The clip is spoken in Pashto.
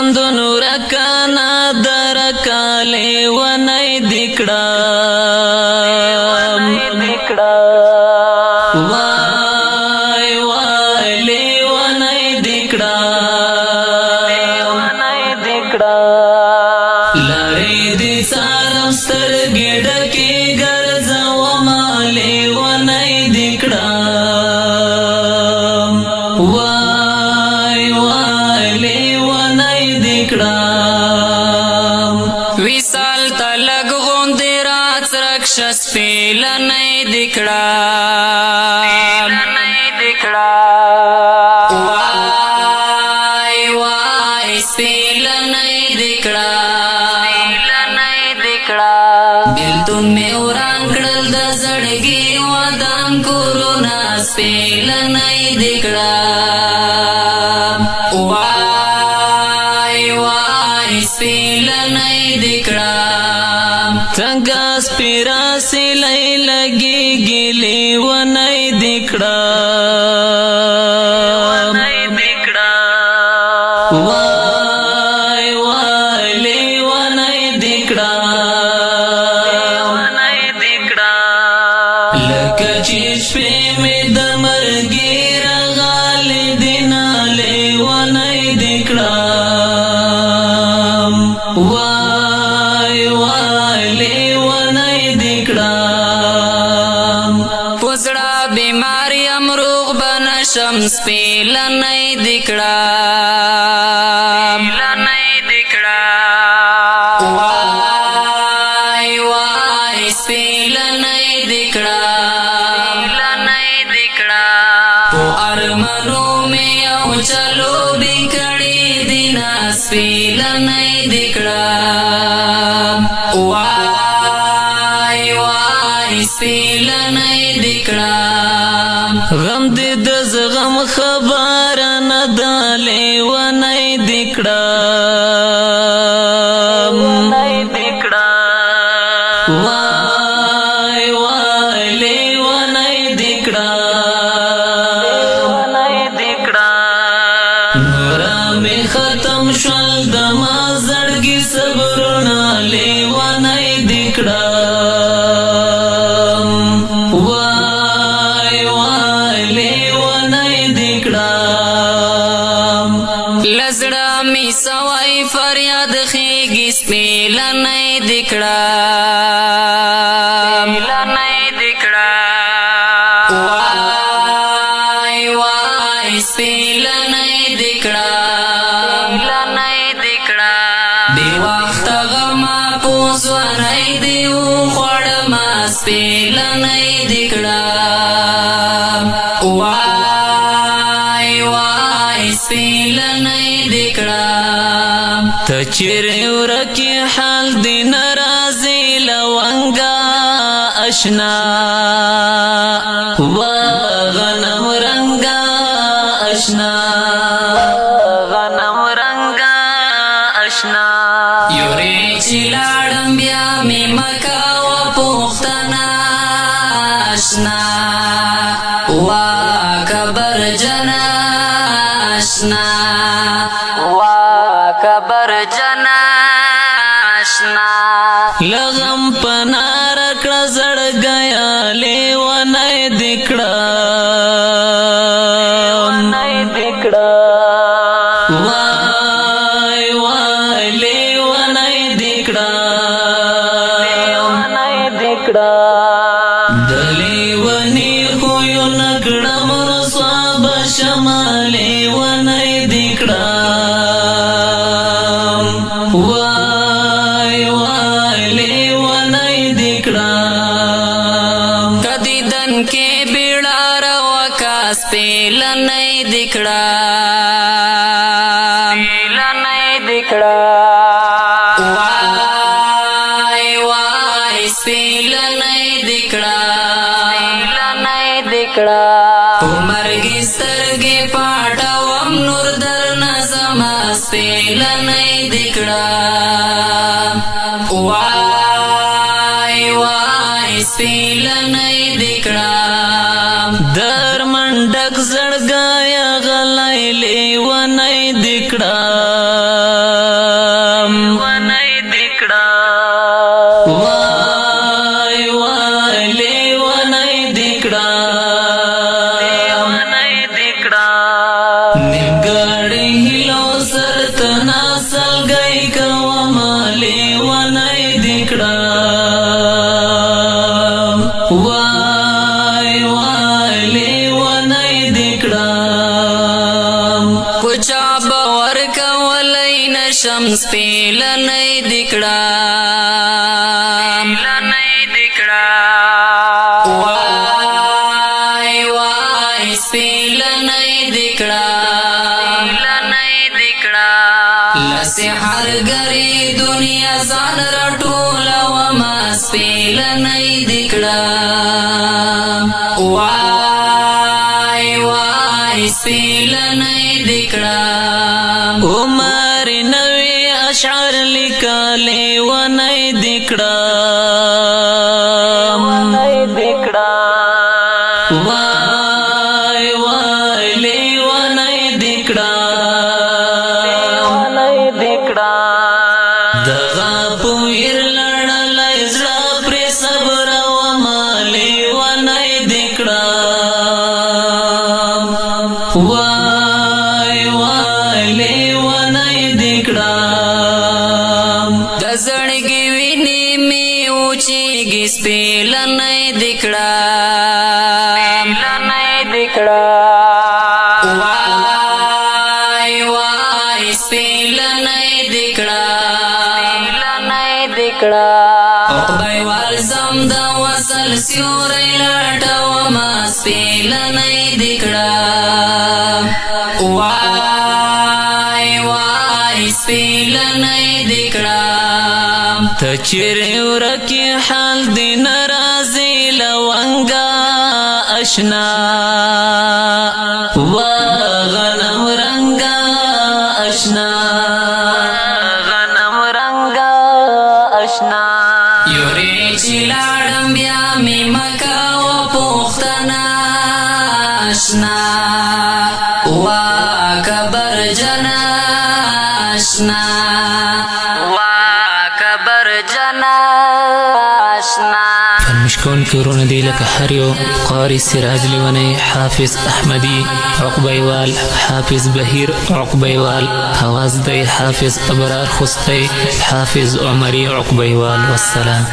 نور کانا درکا لیونی دکڑا وای وای لیونی دکڑا لاری دی سارم سترگی ڈکی گرزوما لیونی دکڑا وای وای لیونی دکڑا ویسال تلگ غوندی رات رکشس پیلنی دکڑا وای وای پیلنی دکڑا بیلتون میں اوران کڑل دا زڑگی ودان کورونا پیلنی دکڑا وای وای پیلنی دکڑا تنگا سپیرا سیلی لگی گلی ونی دکڑا وای وای لیونی دکڑا لکه چې شپې مې د مرګي رغالې دینا لیونی دکړه وای وای لیونی دکړه پوزړه بیماری امروغ بنشم سپیلنی دکړه وای وای سپیلنی دکړه ارمنو میں او چلو بکڑی دینا سپیلنی دکڑا وای وای سپیلنی دکڑا غم دی دز غم خبر ندالی ونی دکڑا وای وای لیونی دکڑا ختم شول دما زړګي صبرونه لیونی دکړه وای وای لیونی دکړه لزړه می سوای فریاد خېږي سپیلنی دکړه وای وای سپیلنی دکړه دی وقت غما پوزوانی دیو خوڑما سپیلنی دکڑا وای وای سپیلنی دکڑا تچری ورکی حال دی نرازی لونگا اشنا وغنم رنگا اشنا یوری چلاړم بیا می مکا و پختنا اشنا وا کبر جنا اشنا لغم پنار کړه زړ گیا لیونی دکړه وای وای لیونی دکړه دلیونی خویو نکړم رسوا بشما لیونی دکړه وای وای لیونی دکړه کدی دن کې بیړه راوکا سپیلنی دکړه وای وای سپیلنی دکړه مرګي سترګې پاټوم نور در نظم سپیلنی دکړه وای وای سپیلنی دکړه در منډک زړګیا غلای لیونی دکړه سر تناسل گئی کوما لیونی دکڑام وای وای لیونی دکڑام کچا باور کولی نشم سپیلنی دکڑام وای وای سپیلنی دکڑام لسحر گری دنیا زان رټوله وما سپیلنی دکڑام وای وای سپیلنی دکڑام عمر نوی اشعار لکالی ونی دکڑام وای وای لیونی دکڑام دغا پویر لڑلی زړه پرې صبر وما لیونی دکڑام وای وای لیونی دکڑام د زړګي ویني می اوچېږي سپیلنی دکڑام وای وای سپیلنی دکڑام عقبی والزم د وصل سیوری لټوما سپیلنی دکڑام وای وای سپیلنی دکڑام ته چیرې ورکی حال دی نرازی لونگا اشنا و غنم رنگا اشنا یوری چی لاړم بیا می مکا و پوختنا اشنا وا کبر جنا اشنا فرمشکون کی ورونه دی لکه هر یو قاری سراج لیونی حافظ احمدی عقبیوال حافظ بهیر عقبیوال حواز دی حافظ ابرار خستی حافظ عمری عقبیوال والسلام